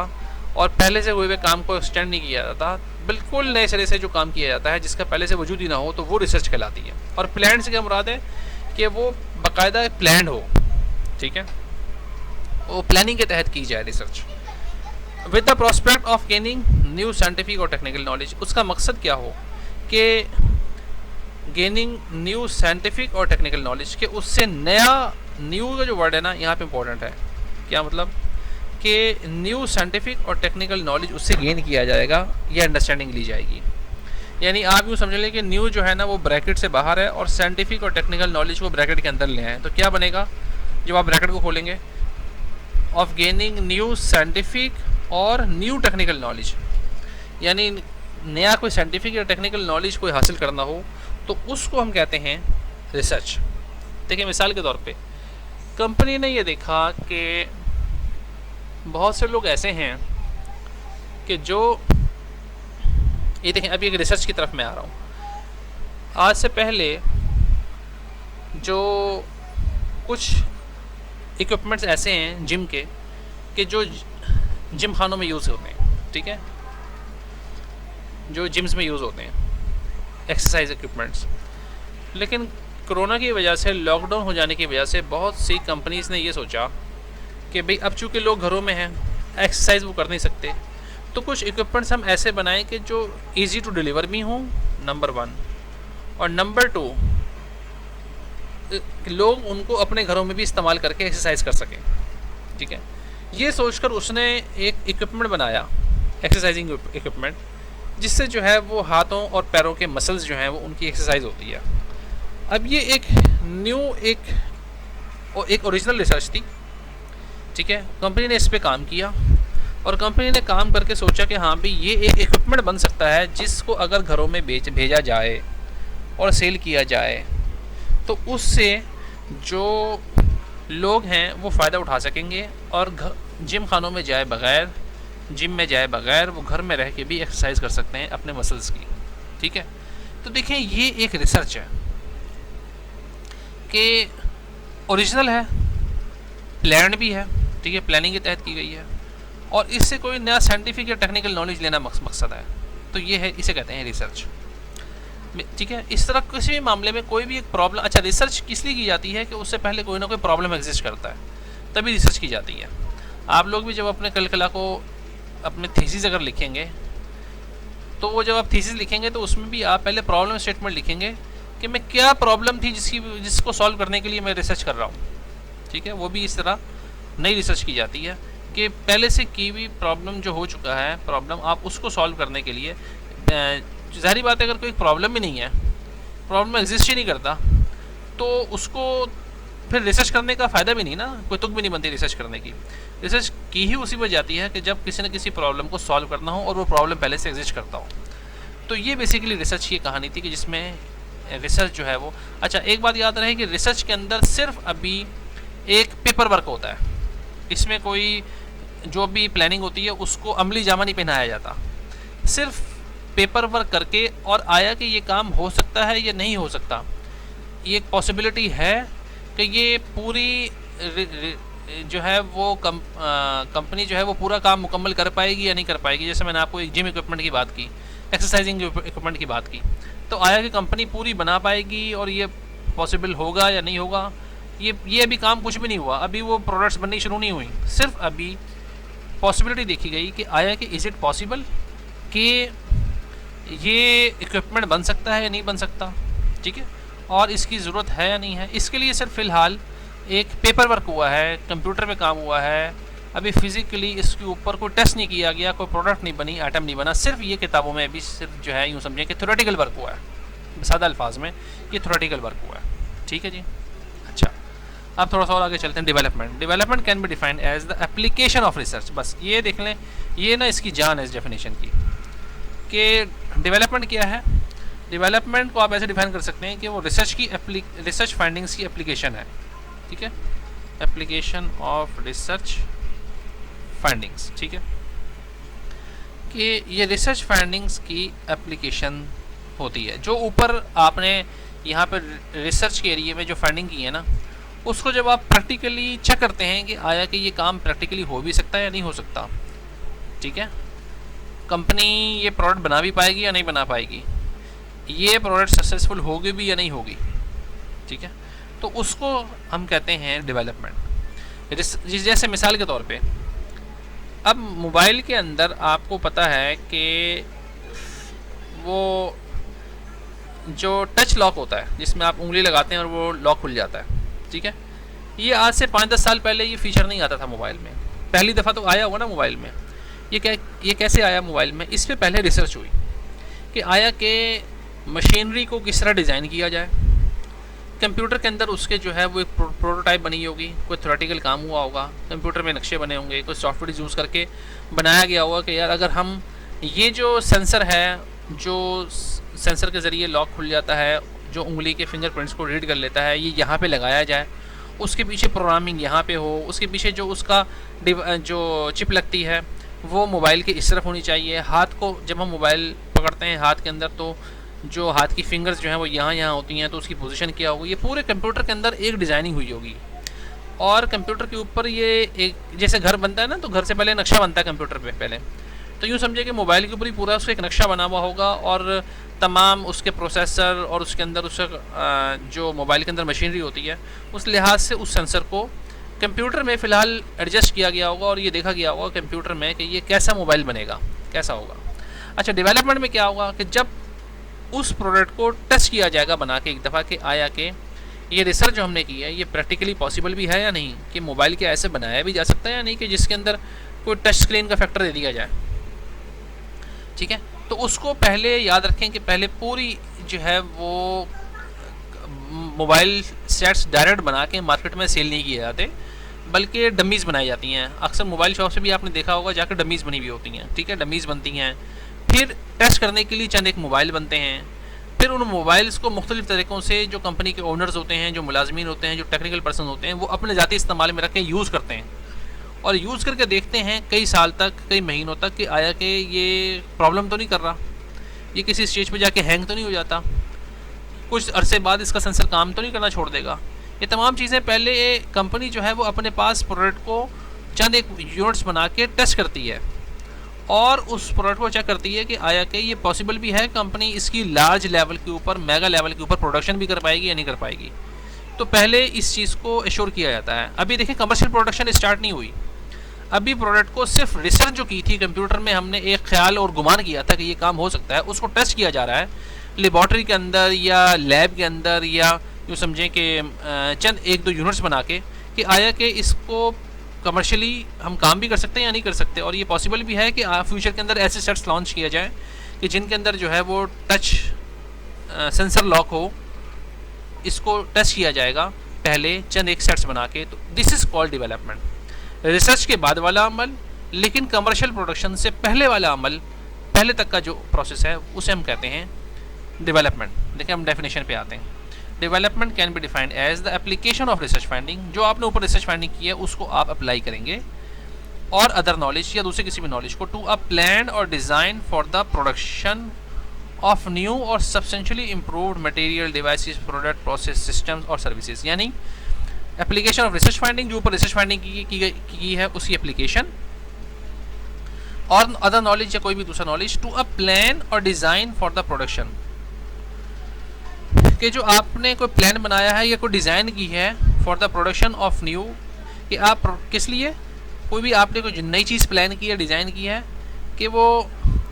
A: और पहले से हुए हुए काम को एक्सटेंड नहीं किया जाता, बिल्कुल नए सिरे से जो काम किया जाता है जिसका पहले से वजूद ही ना हो, तो वो रिसर्च कहलाती है। और प्लान से क्या मुराद है कि वो बाकायदा प्लान हो, ठीक है, वो प्लानिंग के तहत की जाए research with the prospect of gaining new scientific और टेक्निकल नॉलेज। उसका मकसद क्या हो कि गेनिंग न्यू साइंटिफिक और टेक्निकल नॉलेज, कि उससे नया, न्यू का जो वर्ड है ना यहाँ पे इंपॉर्टेंट है, क्या मतलब कि न्यू साइंटिफिक और टेक्निकल नॉलेज उससे गेन किया जाएगा या अंडरस्टैंडिंग ली जाएगी। यानी आप यूँ समझ लें कि न्यू जो है ना वो ब्रैकेट से बाहर है, और साइंटिफिक और टेक्निकल नॉलेज को ब्रैकेट के अंदर ले आए, तो क्या बनेगा जब आप ब्रैकेट को खोलेंगे? ऑफ गेनिंग न्यू साइंटिफिक और न्यू टेक्निकल नॉलेज, यानी नया कोई साइंटिफिक या टेक्निकल नॉलेज कोई हासिल करना हो तो उसको हम कहते हैं रिसर्च। देखिए मिसाल के तौर पे कंपनी ने ये देखा कि बहुत से लोग ऐसे हैं कि जो, ये देखें अभी एक रिसर्च की तरफ मैं आ रहा हूँ। आज से पहले जो कुछ इक्विपमेंट्स ऐसे हैं जिम के कि जो जिम खानों में यूज़ होते हैं, ठीक है, जो जिम्स में यूज़ होते हैं एक्सरसाइज इक्विपमेंट्स। लेकिन कोरोना की वजह से, लॉकडाउन हो जाने की वजह से बहुत सी कंपनीज़ ने ये सोचा कि भाई अब चूँकि लोग घरों में हैं, एक्सरसाइज वो कर नहीं सकते, तो कुछ इक्विपमेंट्स हम ऐसे बनाएं कि जो इजी टू डिलीवर भी हों, नंबर 1, और नंबर 2 लोग उनको अपने घरों में भी इस्तेमाल करके एक्सरसाइज कर सकें, ठीक है। ये सोचकर उसने एक इक्विपमेंट बनाया, एक्सरसाइजिंग इक्विपमेंट, जिससे जो है वो हाथों और पैरों के मसल्स जो हैं वो उनकी एक्सरसाइज होती है। अब ये एक न्यू एक ओरिजिनल रिसर्च थी, ठीक है। कंपनी ने इस पे काम किया, और कंपनी ने काम करके सोचा कि हाँ भाई ये एक इक्विपमेंट बन सकता है जिसको अगर घरों में भेजा जाए और सेल किया जाए तो उससे जो लोग हैं वो फ़ायदा उठा सकेंगे, और जिम खानों में जाए बग़ैर, जिम में जाए बग़ैर वो घर में रह के भी एक्सरसाइज कर सकते हैं अपने मसल्स की, ठीक है। तो देखें ये एक रिसर्च है कि ओरिजिनल है, प्लान भी है, ठीक है, प्लानिंग के तहत की गई है, और इससे कोई नया साइंटिफिक या टेक्निकल नॉलेज लेना मकसद है, तो ये है, इसे कहते हैं रिसर्च, ठीक है। इस तरह किसी भी मामले में कोई भी एक प्रॉब्लम, अच्छा रिसर्च किस लिए की जाती है कि उससे पहले कोई ना कोई प्रॉब्लम एग्जिस्ट करता है, तभी रिसर्च की जाती है। आप लोग भी जब अपने कला को, अपने थीसिस अगर लिखेंगे, तो वो जब आप थीसिस लिखेंगे तो उसमें भी आप पहले प्रॉब्लम स्टेटमेंट लिखेंगे कि मैं क्या प्रॉब्लम थी जिसको सॉल्व करने के लिए मैं रिसर्च कर रहा हूँ, ठीक है। वो भी इस तरह नई रिसर्च की जाती है कि पहले से की हुई प्रॉब्लम जो हो चुका है, प्रॉब्लम आप उसको सॉल्व करने के लिए, ज़ाहिर बात है अगर कोई प्रॉब्लम ही नहीं है, प्रॉब्लम एग्जिस्ट ही नहीं करता, तो उसको फिर रिसर्च करने का फ़ायदा भी नहीं ना, कोई तुक भी नहीं बनती रिसर्च करने की। रिसर्च की ही उसी वजह जाती है कि जब किसी न किसी प्रॉब्लम को सॉल्व करना हो और वो प्रॉब्लम पहले से एग्जिस्ट करता हो। तो ये बेसिकली रिसर्च की कहानी थी कि जिसमें रिसर्च जो है वो, अच्छा एक बात याद रहे कि रिसर्च के अंदर सिर्फ अभी एक पेपर वर्क होता है, इसमें कोई जो भी प्लानिंग होती है उसको अमली जामा नहीं पहनाया जाता, सिर्फ पेपर वर्क करके और आया कि ये काम हो सकता है या नहीं हो सकता, ये एक पॉसिबिलिटी है कि ये पूरी जो है वो कंपनी जो है वो पूरा काम मुकम्मल कर पाएगी या नहीं कर पाएगी। जैसे मैंने आपको एक जिम इक्विपमेंट की बात की, एक्सरसाइजिंग इक्विपमेंट की बात की, तो आया कि कंपनी पूरी बना पाएगी और ये पॉसिबल होगा या नहीं होगा, ये अभी काम कुछ भी नहीं हुआ, अभी वो प्रोडक्ट्स बननी शुरू नहीं हुई, सिर्फ अभी पॉसिबिलिटी देखी गई कि आया कि इज़ इट पॉसिबल कि ये इक्विपमेंट बन सकता है या नहीं बन सकता, ठीक है, और इसकी ज़रूरत है या नहीं है। इसके लिए सिर्फ फ़िलहाल एक पेपर वर्क हुआ है, कंप्यूटर पे काम हुआ है, अभी फिज़िकली इसके ऊपर कोई टेस्ट नहीं किया गया, कोई प्रोडक्ट नहीं बनी, आइटम नहीं बना, सिर्फ ये किताबों में अभी सिर्फ जो है यूँ समझें कि थ्योरेटिकल वर्क हुआ है, सादा अल्फाज में ये थ्योरेटिकल वर्क हुआ है, ठीक है जी। अच्छा, अब थोड़ा सा और आगे चलते हैं। Development can be defined as the application of research. बस ये देख लें, ये ना इसकी जान है इस डेफिनेशन की कि डेवलपमेंट क्या है। डेवलपमेंट को आप ऐसे डिफाइन कर सकते हैं कि वो रिसर्च फाइंडिंग्स की एप्लीकेशन है, ठीक है, एप्लीकेशन ऑफ रिसर्च फाइंडिंग्स, ठीक है, कि ये रिसर्च फाइंडिंग्स की एप्लीकेशन होती है। जो ऊपर आपने यहाँ पर रिसर्च के एरिए में जो फाइंडिंग की है ना, उसको जब आप प्रैक्टिकली चेक करते हैं कि आया कि ये काम प्रैक्टिकली हो भी सकता है या नहीं हो सकता, ठीक है, कंपनी ये प्रोडक्ट बना भी पाएगी या नहीं बना पाएगी, ये प्रोडक्ट सक्सेसफुल होगी भी या नहीं होगी, ठीक है, तो उसको हम कहते हैं डेवलपमेंट। जैसे मिसाल के तौर पे अब मोबाइल के अंदर आपको पता है कि वो जो टच लॉक होता है जिसमें आप उंगली लगाते हैं और वो लॉक खुल जाता है, ठीक है, ये आज से 5-10 साल पहले ये फीचर नहीं आता था मोबाइल में, पहली दफ़ा तो आया होगा ना मोबाइल में। ये कैसे आया मोबाइल में, इस पर पहले रिसर्च हुई कि आया कि मशीनरी को किस तरह डिज़ाइन किया जाए, कंप्यूटर के अंदर उसके जो है वो एक प्रोटोटाइप बनी होगी, कोई थ्योरेटिकल काम हुआ होगा, कंप्यूटर में नक्शे बने होंगे, कोई सॉफ्टवेयर यूज़ करके बनाया गया होगा कि यार अगर हम ये जो सेंसर है, जो सेंसर के ज़रिए लॉक खुल जाता है, जो उंगली के फिंगरप्रिंट्स को रीड कर लेता है, ये यहाँ पे लगाया जाए, उसके पीछे प्रोग्रामिंग यहाँ पे हो, उसके पीछे जो उसका जो चिप लगती है वो मोबाइल के इस तरफ होनी चाहिए, हाथ को जब हम मोबाइल पकड़ते हैं हाथ के अंदर तो जो हाथ की फिंगर्स जो हैं वो यहाँ होती हैं, तो उसकी पोजीशन क्या होगी, ये पूरे कंप्यूटर के अंदर एक डिज़ाइनिंग हुई होगी। और कंप्यूटर के ऊपर ये एक जैसे घर बनता है ना, तो घर से पहले नक्शा बनता है कंप्यूटर पे पहले, तो यूँ समझे कि मोबाइल के ऊपर ही पूरा उसका एक नक्शा बना हुआ होगा और तमाम उसके प्रोसेसर और उसके अंदर उसका जो मोबाइल के अंदर मशीनरी होती है उस लिहाज से उस सेंसर को कंप्यूटर में फ़िलहाल एडजस्ट किया गया होगा और ये देखा गया होगा कंप्यूटर में कि ये कैसा मोबाइल बनेगा, कैसा होगा। अच्छा, डेवलपमेंट में क्या होगा कि जब उस प्रोडक्ट को टेस्ट किया जाएगा बना के एक दफ़ा कि आया कि ये रिसर्च जो हमने की है ये प्रैक्टिकली पॉसिबल भी है या नहीं, कि मोबाइल के ऐसे बनाया भी जा सकता है या नहीं कि जिसके अंदर कोई टच स्क्रीन का फैक्टर दे दिया जाए, ठीक है। तो उसको पहले याद रखें कि पहले पूरी जो है वो मोबाइल सेट्स डायरेक्ट बना के मार्केट में सेल नहीं किए जाते, बल्कि डमीज़ बनाई जाती हैं। अक्सर मोबाइल शॉप से भी आपने देखा होगा जाकर डमीज़ बनी हुई होती हैं, ठीक है, डमीज़ बनती हैं, फिर टेस्ट करने के लिए चंद एक मोबाइल बनते हैं, फिर उन मोबाइल्स को मुख्तलिफ़ तरीक़ों से जो कंपनी के ओनर्स होते हैं, जो मुलाजमीन होते हैं, जो टेक्निकल पर्सन होते हैं, वो अपने ज़ाती इस्तेमाल में रख के यूज़ करते हैं और यूज़ करके देखते हैं कई साल तक, कई महीनों तक कि आया कि ये प्रॉब्लम तो नहीं कर रहा, ये किसी स्टेज पे जाके हैंग तो नहीं हो जाता, कुछ अरसे बाद इसका सेंसर काम तो नहीं करना छोड़ देगा। ये तमाम चीज़ें पहले कंपनी जो है वो अपने पास प्रोडक्ट को चंद एक यूनिट्स बना के टेस्ट करती है और उस प्रोडक्ट को चेक करती है कि आया कि ये पॉसिबल भी है, कंपनी इसकी लार्ज लेवल के ऊपर, मेगा लेवल के ऊपर प्रोडक्शन भी कर पाएगी या नहीं कर पाएगी। तो पहले इस चीज़ को एश्योर किया जाता है। अभी देखिए कमर्शियल प्रोडक्शन स्टार्ट नहीं हुई, अभी प्रोडक्ट को सिर्फ रिसर्च जो की थी कंप्यूटर में, हमने एक ख्याल और गुमान किया था कि ये काम हो सकता है, उसको टेस्ट किया जा रहा है लेबॉर्ट्री के अंदर या लैब के अंदर, या यूँ समझें कि चंद एक दो यूनिट्स बना के कि आया कि इसको कमर्शियली हम काम भी कर सकते हैं या नहीं कर सकते। और ये पॉसिबल भी है कि फ्यूचर के अंदर ऐसे सेट्स लॉन्च किया जाए कि जिनके अंदर जो है वो टच सेंसर लॉक हो, इसको टेस्ट किया जाएगा पहले चंद एक सेट्स बना के, तो this is called development. Research के बाद वाला अमल, लेकिन कमर्शियल प्रोडक्शन से पहले वाला अमल, पहले तक का जो प्रोसेस है उसे हम कहते हैं डेवलपमेंट। देखिए हम डेफिनेशन पे आते हैं। Development can be defined as the application of research finding, जो आपने ऊपर रिसर्च फाइंडिंग की है उसको आप अप्लाई करेंगे, और अदर नॉलेज या दूसरे किसी भी नॉलेज को, टू अ प्लान और design for the production of new और substantially improved material, devices, product, process, systems और सर्विसेज। यानी एप्लीकेशन ऑफ रिसर्च फाइंडिंग, जो ऊपर रिसर्च फाइंडिंग की है उसकी एप्लीकेशन, और अदर नॉलेज या कोई भी दूसरा नॉलेज, टू अ प्लान और डिज़ाइन फॉर द प्रोडक्शन, कि जो आपने कोई प्लान बनाया है या कोई डिज़ाइन की है for the production of new, कि आप किस लिए कोई भी आपने कोई नई चीज़ प्लान की है, डिज़ाइन की है कि वो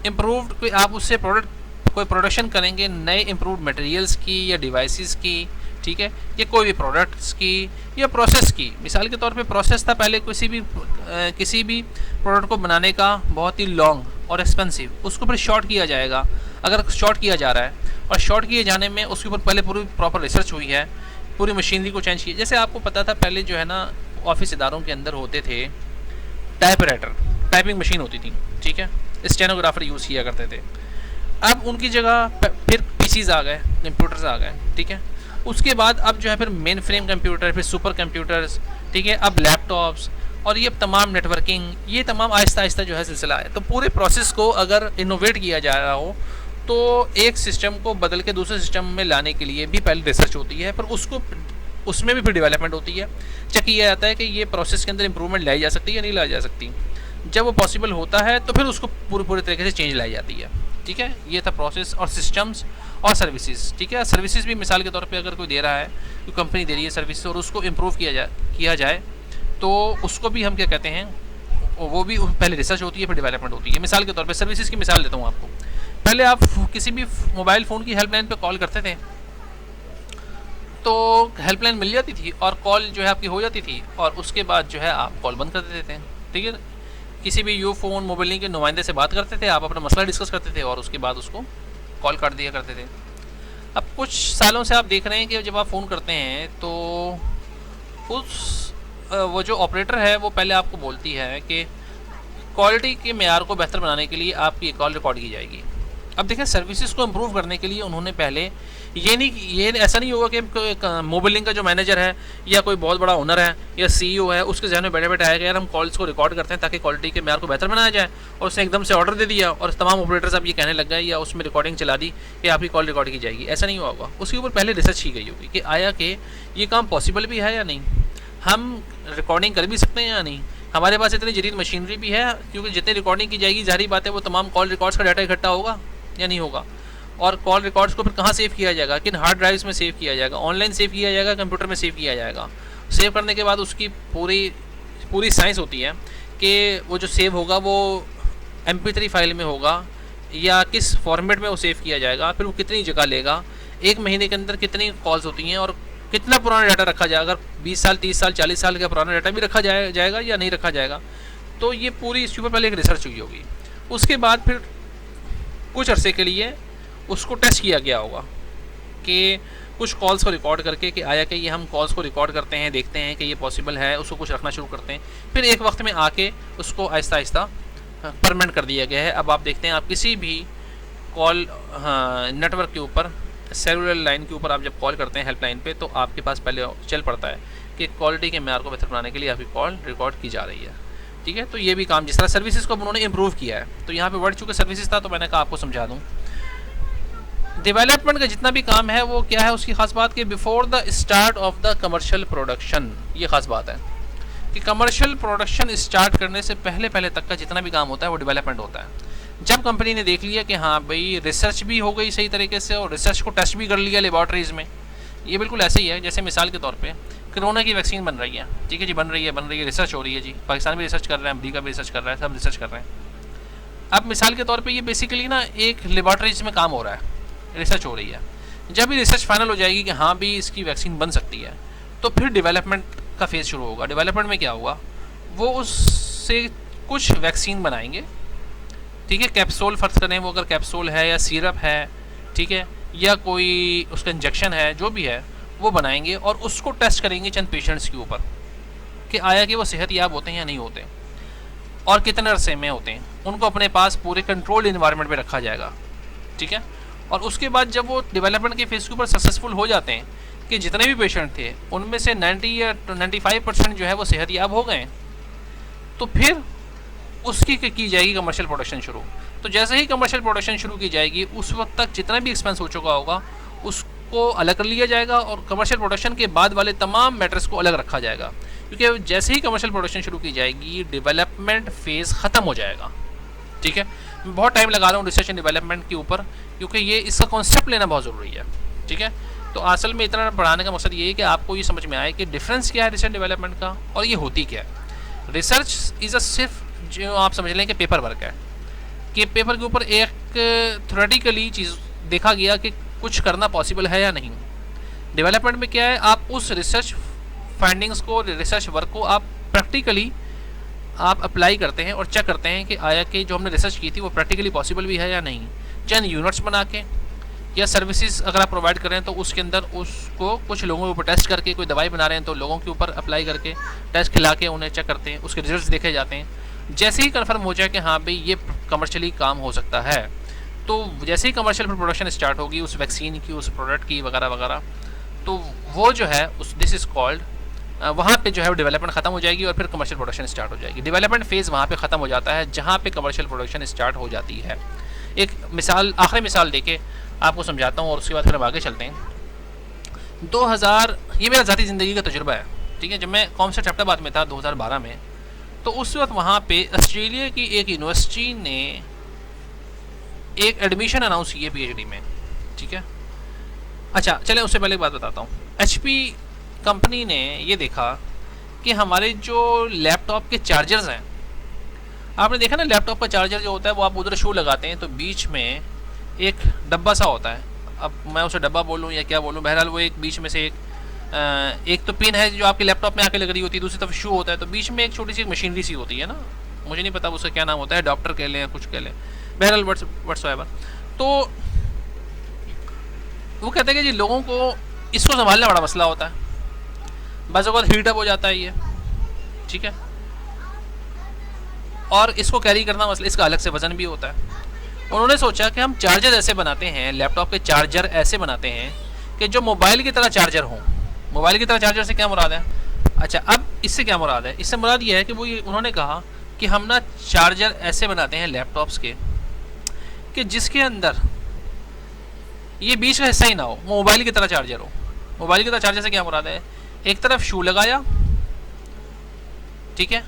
A: इम्प्रूव्ड, कोई आप उससे कोई प्रोडक्शन करेंगे नए इम्प्रूव्ड मटेरियल्स की या डिवाइसेस की, ठीक है, या कोई भी प्रोडक्ट्स की या प्रोसेस की। मिसाल के तौर पे प्रोसेस था पहले किसी भी प्रोडक्ट को बनाने का बहुत ही लॉन्ग और एक्सपेंसिव, उसको फिर शॉर्ट किया जाएगा। अगर शॉर्ट किया जा रहा है और शॉर्ट किए जाने में उसके ऊपर पहले पूरी प्रॉपर रिसर्च हुई है, पूरी मशीनरी को चेंज किया। जैसे आपको पता था पहले जो है ना ऑफिस इदारों के अंदर होते थे टाइपराइटर, टाइपिंग मशीन होती थी, ठीक है, स्टेनोग्राफर यूज़ किया करते थे। अब उनकी जगह फिर पीसीज आ गए, कंप्यूटर्स आ गए, ठीक है। उसके बाद अब जो है फिर मेन फ्रेम कंप्यूटर, फिर सुपर कंप्यूटर्स, ठीक है, अब लैपटॉप्स, और ये तमाम नेटवर्किंग, ये तमाम आहिस्ता आहिस्ता जो है सिलसिला है। तो पूरे प्रोसेस को अगर इनोवेट किया जा रहा हो तो एक सिस्टम को बदल के दूसरे सिस्टम में लाने के लिए भी पहले रिसर्च होती है, पर उसमें भी फिर डेवलपमेंट होती है। चेक किया जाता है कि ये प्रोसेस के अंदर इंप्रूवमेंट लाई जा सकती है या नहीं लाई जा सकती। जब वो पॉसिबल होता है तो फिर उसको पूरे तरीके से चेंज लाई जाती है, ठीक है। ये था प्रोसेस और सिस्टम्स और सर्विसेज, ठीक है। सर्विसेज भी मिसाल के तौर पे अगर कोई दे रहा है, कोई कंपनी दे रही है सर्विसेज और उसको इम्प्रूव किया जाए तो उसको भी हम क्या कहते हैं, वो भी पहले रिसर्च होती है फिर डेवलपमेंट होती है। मिसाल के तौर पे सर्विसेज की मिसाल देता हूँ आपको। पहले आप किसी भी मोबाइल फ़ोन की हेल्पलाइन पे कॉल करते थे तो हेल्पलाइन मिल जाती थी और कॉल जो है आपकी हो जाती थी, और उसके बाद जो है आप कॉल बंद कर देते थे, ठीक है। किसी भी यू फ़ोन मोबाइल के नुमाइंदे से बात करते थे, आप अपना मसला डिस्कस करते थे और उसके बाद उसको कॉल काट दिया करते थे। अब कुछ सालों से आप देख रहे हैं कि जब आप फ़ोन करते हैं तो वो जो ऑपरेटर है वो पहले आपको बोलती है कि क्वालिटी के मेयार को बेहतर बनाने के लिए आपकी कॉल रिकॉर्ड की जाएगी। अब देखें सर्विसेज को इम्प्रूव करने के लिए उन्होंने पहले ये ऐसा नहीं होगा कि मोबाइलिंग का जो मैनेजर है या कोई बहुत बड़ा ओनर है या सीईओ है उसके जहन में बैठे बैठे आएगा यार हम कॉल्स को रिकॉर्ड करते हैं ताकि क्वालिटी के मेयार को बेहतर बनाया जाए, और उसने एकदम से ऑर्डर दे दिया और तमाम ऑपरेटर्स अब ये कहने लग गए या उसमें रिकॉर्डिंग चला दी कि आपकी कॉल रिकॉर्ड की जाएगी। ऐसा नहीं होगा, उसके ऊपर पहले रिसर्च की गई होगी कि आया कि ये काम पॉसिबल भी है या नहीं, हम रिकॉर्डिंग कर भी सकते हैं या नहीं, हमारे पास इतनी जदीद मशीनरी भी है, क्योंकि जितनी रिकॉर्डिंग की जाएगी जाहिर बात है वो तमाम कॉल रिकॉर्ड्स का डाटा इकट्ठा होगा या नहीं होगा, और कॉल रिकॉर्ड्स को फिर कहाँ सेव किया जाएगा, किन हार्ड ड्राइव्स में सेव किया जाएगा, ऑनलाइन सेव किया जाएगा, कंप्यूटर में सेव किया जाएगा। सेव करने के बाद उसकी पूरी साइंस होती है कि वो जो सेव होगा वो MP3 फाइल में होगा या किस फॉर्मेट में वो सेव किया जाएगा, फिर वो कितनी जगह लेगा, एक महीने के अंदर कितनी कॉल्स होती हैं और कितना पुराना डाटा रखा जाएगा, अगर 20 साल 30 साल 40 साल का पुराना डाटा भी रखा जाएगा या नहीं रखा जाएगा। तो ये पूरी इसके ऊपर पहले एक रिसर्च हुई होगी। उसके बाद फिर कुछ अरसे के लिए उसको टेस्ट किया गया होगा कि कुछ कॉल्स को रिकॉर्ड करके कि आया कि ये हम कॉल्स को रिकॉर्ड करते हैं, देखते हैं कि ये पॉसिबल है, उसको कुछ रखना शुरू करते हैं, फिर एक वक्त में आके उसको आहिस्ता आहिस्ता परमानेंट कर दिया गया है। अब आप देखते हैं आप किसी भी कॉल नेटवर्क के ऊपर, सेलुलर लाइन के ऊपर आप जब कॉल करते हैं हेल्पलाइन पे, तो आपके पास पहले चल पड़ता है कि क्वालिटी के मेयार को बेहतर बनाने के लिए आपकी कॉल रिकॉर्ड की जा रही है, ठीक है। तो ये भी काम जिस तरह सर्विसेज को उन्होंने इम्प्रूव किया है, तो यहाँ पे वर्ड चूँकि सर्विसेज था तो मैंने कहा आपको समझा दूँ। डेवलपमेंट का जितना भी काम है वो क्या है, उसकी खास बात कि before the start of the commercial production, ये खास बात है कि कमर्शियल प्रोडक्शन स्टार्ट करने से पहले तक का जितना भी काम होता है वो डेवलपमेंट होता है। जब कंपनी ने देख लिया कि हाँ भाई रिसर्च भी हो गई सही तरीके से और रिसर्च को टेस्ट भी कर लिया लेबॉर्ट्रीज़ में, ये बिल्कुल ऐसे ही है जैसे मिसाल के तौर पे कोरोना की वैक्सीन बन रही है, ठीक है जी, बन रही है, रिसर्च हो रही है जी, पाकिस्तान भी रिसर्च कर रहे हैं, अमेरिका भी रिसर्च कर रहा है, सब रिसर्च कर रहे हैं। अब मिसाल के तौर पे ये बेसिकली ना एक लेबॉर्ट्रीज में काम हो रहा है, रिसर्च हो रही है। जब भी रिसर्च फाइनल हो जाएगी कि हाँ भी इसकी वैक्सीन बन सकती है, तो फिर डेवलपमेंट का फेज़ शुरू होगा। डेवलपमेंट में क्या होगा, वो उससे कुछ वैक्सीन बनाएंगे, ठीक है, कैप्सूल फर्ज करें, वो अगर कैप्सूल है या सिरप है, ठीक है, या कोई उसका इंजेक्शन है, जो भी है, वो बनाएंगे और उसको टेस्ट करेंगे चंद पेशेंट्स के ऊपर कि आया कि वो सेहतयाब होते हैं या नहीं होते और कितने अरसे में होते हैं। उनको अपने पास पूरे कंट्रोल्ड इन्वायरमेंट में रखा जाएगा, ठीक है। और उसके बाद जब वो डेवलपमेंट के फेज़ के ऊपर सक्सेसफुल हो जाते हैं कि जितने भी पेशेंट थे उनमें से 90 या 95% जो है वो सेहतयाब हो गए, तो फिर उसकी की जाएगी कमर्शियल प्रोडक्शन शुरू। तो जैसे ही कमर्शियल प्रोडक्शन शुरू की जाएगी उस वक्त तक जितना भी एक्सपेंस हो चुका होगा उसको अलग कर लिया जाएगा और कमर्शियल प्रोडक्शन के बाद वाले तमाम मैटर्स को अलग रखा जाएगा, क्योंकि जैसे ही कमर्शियल प्रोडक्शन शुरू की जाएगी डेवलपमेंट फेज़ ख़त्म हो जाएगा, ठीक है। मैं बहुत टाइम लगा रहा हूँ रिसर्च एंड डेवलपमेंट के ऊपर, क्योंकि ये इसका कॉन्सेप्ट लेना बहुत ज़रूरी है, ठीक है। तो असल में इतना पढ़ाने का मकसद ये है कि आपको ये समझ में आए कि डिफरेंस क्या है रिसर्च डेवलपमेंट का और ये होती क्या है। रिसर्च इज़ अ सिर्फ जो आप समझ लें कि पेपर वर्क है, कि पेपर के ऊपर एक थ्योरेटिकली चीज़ देखा गया कि कुछ करना पॉसिबल है या नहीं। डेवलपमेंट में क्या है, आप उस रिसर्च फाइंडिंग्स को, रिसर्च वर्क को आप प्रैक्टिकली आप अप्लाई करते हैं और चेक करते हैं कि आया कि जो हमने रिसर्च की थी वो प्रैक्टिकली पॉसिबल भी है या नहीं। चंद यूनिट्स बना के या सर्विसेज अगर आप प्रोवाइड कर रहे हैं तो उसके अंदर उसको कुछ लोगों के ऊपर टेस्ट करके, कोई दवाई बना रहे हैं तो लोगों के ऊपर अप्लाई करके टेस्ट खिला के उन्हें चेक करते हैं, उसके रिजल्ट्स देखे जाते हैं। जैसे ही कन्फर्म हो जाए कि हाँ भाई ये कमर्शियली काम हो सकता है, तो जैसे ही कमर्शियल प्रोडक्शन स्टार्ट होगी उस वैक्सीन की, उस प्रोडक्ट की वगैरह वगैरह, तो वो जो है उस दिस इज़ कॉल्ड, वहाँ पे जो है डेवलपमेंट ख़त्म हो जाएगी और फिर कमर्शियल प्रोडक्शन स्टार्ट हो जाएगी। डेवलपमेंट फेज़ वहाँ पे ख़त्म हो जाता है जहाँ पे कमर्शियल प्रोडक्शन स्टार्ट हो जाती है। एक मिसाल, आखिरी मिसाल देके आपको समझाता हूँ और उसके बाद फिर हम आगे चलते हैं। 2000, ये मेरा ज़ाती ज़िंदगी का तजुर्बा है, ठीक है। जब मैं कौन सा चैप्टरबाद में था 2012 में, तो उस वक्त वहाँ पे ऑस्ट्रेलिया की एक यूनिवर्सिटी ने एक एडमिशन अनाउंस की है PhD में, ठीक है। अच्छा चलें उससे पहले एक बात बताता हूँ। HP कंपनी ने ये देखा कि हमारे जो लैपटॉप के चार्जर्स हैं, आपने देखा ना लैपटॉप का चार्जर जो होता है वो आप उधर शू लगाते हैं तो बीच में एक डब्बा सा होता है। अब मैं उसे डब्बा बोलूँ या क्या बोलूँ, बहरहाल वो एक बीच में से एक तो पिन है जो आपके लैपटॉप में आके लग रही होती है, दूसरी तरफ शू होता है, तो बीच में एक छोटी सी मशीनरी सी होती है ना, मुझे नहीं पता उसका क्या नाम होता है, डॉक्टर कह लें या कुछ कह लें, बहरहाल व्हाट्सएवर। तो वो कहते हैं कि जी लोगों को इसको संभालना बड़ा मसला होता है, बस वक्त हीटअप हो जाता है ये, ठीक है, और इसको कैरी करना मसला, इसका अलग से वजन भी होता है। उन्होंने सोचा कि हम चार्जर ऐसे बनाते हैं, लैपटॉप के चार्जर ऐसे बनाते हैं कि जो मोबाइल की तरह चार्जर हों। मोबाइल की तरह चार्जर से क्या मुराद है? अच्छा, अब इससे क्या मुराद है? इससे मुराद ये है कि वो ये उन्होंने कहा कि हम ना चार्जर ऐसे बनाते हैं लैपटॉप्स के कि जिसके अंदर ये बीच का हिस्सा ही ना हो, वो मोबाइल की तरह चार्जर हो। मोबाइल की तरह चार्जर से क्या मुराद है? एक तरफ शू लगाया, ठीक है,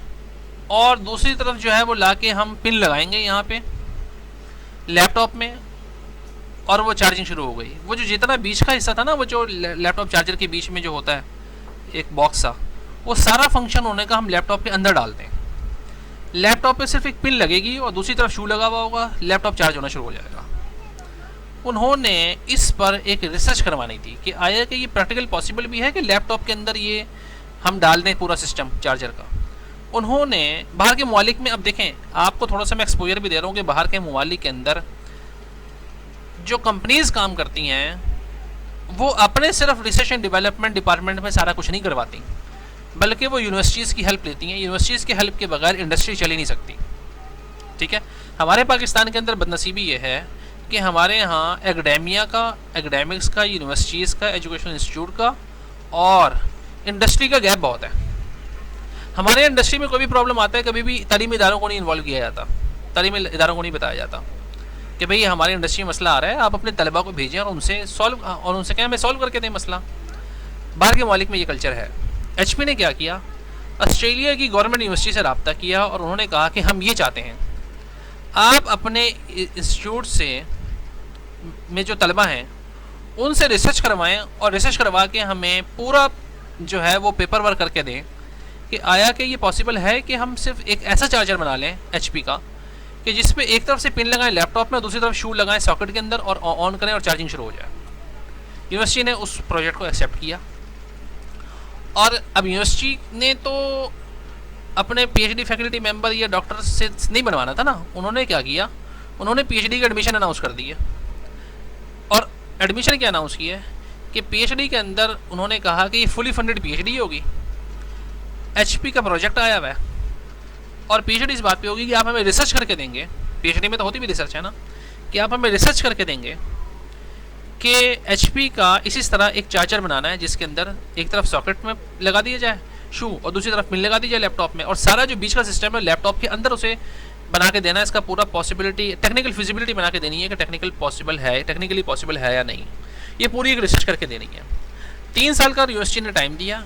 A: और दूसरी तरफ जो है वो लाके हम पिन लगाएंगे यहाँ पे लैपटॉप में और वो चार्जिंग शुरू हो गई। वो जो जितना बीच का हिस्सा था ना, वो जो लैपटॉप चार्जर के बीच में जो होता है एक बॉक्स सा, वो सारा फंक्शन होने का हम लैपटॉप के अंदर डालते हैं। लैपटॉप पे सिर्फ एक पिन लगेगी और दूसरी तरफ शू लगा हुआ होगा, लैपटॉप चार्ज होना शुरू हो जाएगा। उन्होंने इस पर एक रिसर्च करवानी थी कि आया कि ये प्रैक्टिकल पॉसिबल भी है कि लैपटॉप के अंदर ये हम डाल दें पूरा सिस्टम चार्जर का। उन्होंने बाहर के ममालिक में, अब देखें आपको थोड़ा सा मैं एक्सपोजर भी दे रहा हूँ कि बाहर के ममालिक के अंदर जो कंपनीज काम करती हैं वो अपने सिर्फ रिसर्च एंड डेवलपमेंट डिपार्टमेंट में सारा कुछ नहीं करवाती, बल्कि वो यूनिवर्सिटीज़ की हेल्प लेती हैं। यूनिवर्सिटीज़ की हेल्प के बगैर इंडस्ट्री चल ही नहीं सकती, ठीक है। हमारे पाकिस्तान के अंदर बदनसीबी ये है कि हमारे यहाँ एकेडेमिया का, एकेडेमिक्स का, यूनिवर्सिटीज़ का, एजुकेशन इंस्टीट्यूट का और इंडस्ट्री का गैप बहुत है। हमारे इंडस्ट्री में कोई भी प्रॉब्लम आता है, कभी भी तालीमी इदारों को नहीं इन्वॉल्व किया जाता, तालीमी इदारों को नहीं बताया जाता कि भाई हमारी इंडस्ट्री में मसला आ रहा है, आप अपने तलबा को भेजें और उनसे कहें हमें सॉल्व करके दें मसला। बाहर के ममालिक में ये कल्चर है। HP ने क्या किया, ऑस्ट्रेलिया की गवर्नमेंट यूनिवर्सिटी से रब्ता किया और उन्होंने कहा कि हम ये चाहते हैं आप अपने इंस्टीट्यूट से में जो तलबा हैं उनसे रिसर्च करवाएं और रिसर्च करवा के हमें पूरा जो है वो पेपर वर्क करके दें कि आया कि ये पॉसिबल है कि हम सिर्फ एक ऐसा चार्जर बना लें HP का कि जिस पे एक तरफ से पिन लगाएं लैपटॉप में और दूसरी तरफ शू लगाएं सॉकेट के अंदर और ऑन करें और चार्जिंग शुरू हो जाए। यूनिवर्सिटी ने उस प्रोजेक्ट को एक्सेप्ट किया और अब यूनिवर्सिटी ने तो अपने PhD फैकल्टी मेंबर या डॉक्टर से नहीं बनवाना था ना, उन्होंने क्या किया, उन्होंने PhD का एडमिशन अनाउंस कर दिया। और एडमिशन क्या अनाउंस किया कि पीएचडी के अंदर उन्होंने कहा कि ये फुली फंडेड पीएचडी होगी, एचपी का प्रोजेक्ट आया हुआ है, और पीएचडी इस बात पे होगी कि आप हमें रिसर्च करके देंगे, पीएचडी में तो होती भी रिसर्च है ना, कि आप हमें रिसर्च करके देंगे कि एचपी का इसी तरह एक चार्जर बनाना है जिसके अंदर एक तरफ सॉकेट में लगा दिया जाए शू और दूसरी तरफ पिन लगा दी जाए लैपटॉप में, और सारा जो बीच का सिस्टम है लैपटॉप के अंदर उसे बना के देना है। इसका पूरा पॉसिबिलिटी, टेक्निकल फिजिबिलिटी बना के देनी है कि टेक्निकली पॉसिबल है या नहीं, ये पूरी एक रिसर्च करके देनी है। 3 साल का यूनिवर्सिटी ने टाइम दिया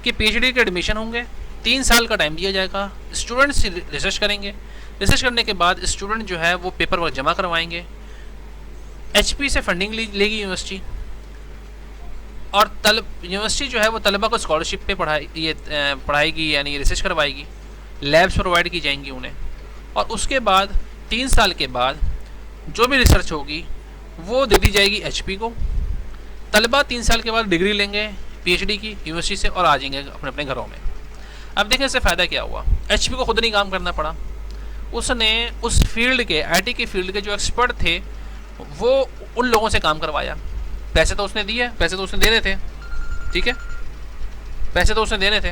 A: कि पीएचडी के एडमिशन होंगे, 3 साल का टाइम दिया जाएगा, स्टूडेंट्स रिसर्च करेंगे, रिसर्च करने के बाद स्टूडेंट जो है वो पेपर वर्क जमा करवाएंगे, एचपी से फंडिंग लेगी यूनिवर्सिटी, और यूनिवर्सिटी जो है वो तलबा को स्कॉलरशिप पे पढ़ाएगी यानी रिसर्च करवाएगी, लैब्स प्रोवाइड की जाएंगी उन्हें, और उसके बाद 3 साल के बाद जो भी रिसर्च होगी वो दे दी जाएगी एचपी को। तलबा 3 साल के बाद डिग्री लेंगे पीएचडी की यूनिवर्सिटी से और आ जाएंगे अपने अपने घरों में। अब देखें इससे फ़ायदा क्या हुआ, एचपी को खुद नहीं काम करना पड़ा, उसने उस फील्ड के, आईटी के फील्ड के जो एक्सपर्ट थे वो उन लोगों से काम करवाया। पैसे तो उसने दिए, पैसे तो उसने देने थे, ठीक है, पैसे तो उसने देने थे,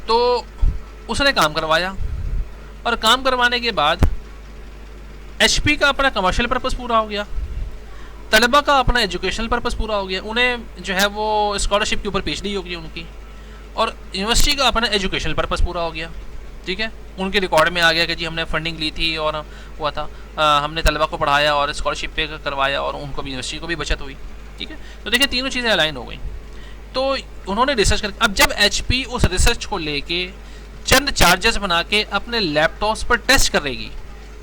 A: तो उसने काम करवाया, और काम करवाने के बाद एचपी का अपना कमर्शियल पर्पस पूरा हो गया, तलबा का अपना एजुकेशनल पर्पस पूरा हो गया, उन्हें जो है वो स्कॉलरशिप के ऊपर पीएचडी होगी उनकी, और यूनिवर्सिटी का अपना एजुकेशनल पर्पस पूरा हो गया, ठीक है, उनके रिकॉर्ड में आ गया कि जी हमने फंडिंग ली थी और हुआ था, हमने तलबा को पढ़ाया और स्कॉलरशिप पे करवाया और उनको भी, यूनिवर्सिटी को भी बचत हुई, ठीक है। तो देखिए तीनों चीज़ें अलाइन हो गई। तो उन्होंने रिसर्च कर, अब जब एचपी उस रिसर्च को लेके चंद चार्जेस बना के अपने लैपटॉप्स पर टेस्ट करेगी,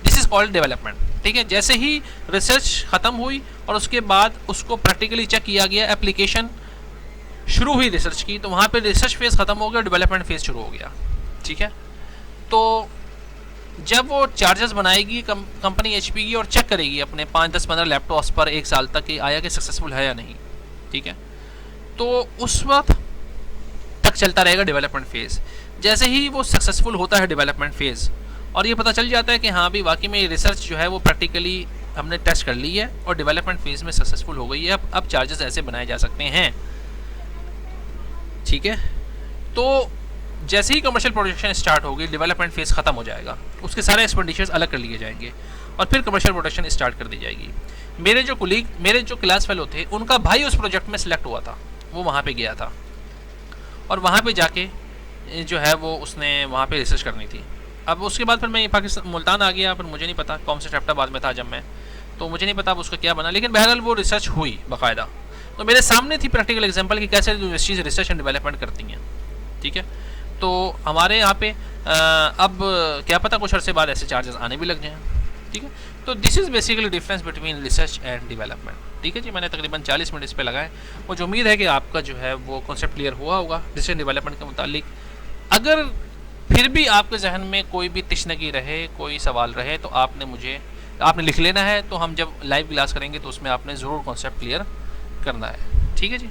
A: दिस इज कॉल्ड डेवलपमेंट, ठीक है। जैसे ही रिसर्च ख़त्म हुई और उसके बाद उसको प्रैक्टिकली चेक किया गया, एप्लीकेशन शुरू हुई रिसर्च की, तो वहाँ पे रिसर्च फेज़ ख़त्म हो गया, डेवलपमेंट फेज़ शुरू हो गया, ठीक है। तो जब वो चार्जेस बनाएगी कंपनी एचपी की और चेक करेगी अपने 5, 10, 15 लैपटॉप्स पर एक साल तक कि आया कि सक्सेसफुल है या नहीं, ठीक है, तो उस वक्त तक चलता रहेगा डेवलपमेंट फेज़। जैसे ही वो सक्सेसफुल होता है डेवलपमेंट फेज़ और ये पता चल जाता है कि हाँ भी वाकई में ये रिसर्च जो है वो प्रैक्टिकली हमने टेस्ट कर ली है और डेवलपमेंट फेज़ में सक्सेसफुल हो गई है, अब चार्जेस ऐसे बनाए जा सकते हैं, ठीक है। तो जैसे ही कमर्शियल प्रोडक्शन स्टार्ट होगी, डेवलपमेंट फेज़ ख़त्म हो जाएगा, उसके सारे एक्सपेंडिचर्स अलग कर लिए जाएंगे और फिर कमर्शियल प्रोडक्शन स्टार्ट कर दी जाएगी। मेरे जो क्लास फेलो थे, उनका भाई उस प्रोजेक्ट में सिलेक्ट हुआ था, वो वहाँ पे गया था और वहाँ पे जाके जो है वो उसने वहाँ पे रिसर्च करनी थी। अब उसके बाद फिर मैं पाकिस्तान मुल्तान आ गया, फिर मुझे नहीं पता कौन से एबटाबाद में था जब मैं, तो मुझे नहीं पता अब उसका क्या बना, लेकिन बहरहाल वो रिसर्च हुई बाकायदा। तो मेरे सामने थी प्रैक्टिकल एग्जांपल कि कैसे यूनिवर्सिटीज़ रिसर्च एंड डेवलपमेंट करती हैं, ठीक है। तो हमारे यहाँ पे अब क्या पता कुछ अर्से बाद ऐसे चार्जेस आने भी लग जाएँ, ठीक है। तो this is basically difference between research and development, ठीक है जी। मैंने तकरीबन 40 मिनट इस पर लगाए, मुझे उम्मीद है कि आपका जो है वो कॉन्सेप्ट क्लियर हुआ होगा रिसर्च एंड डेवलपमेंट के मुतालिक। अगर फिर भी आपके जहन में कोई भी तिश्नगी रहे, कोई सवाल रहे, तो आपने लिख लेना है, तो हम जब लाइव क्लास करेंगे तो उसमें आपने ज़रूर कॉन्सेप्ट क्लियर करना है, ठीक है जी।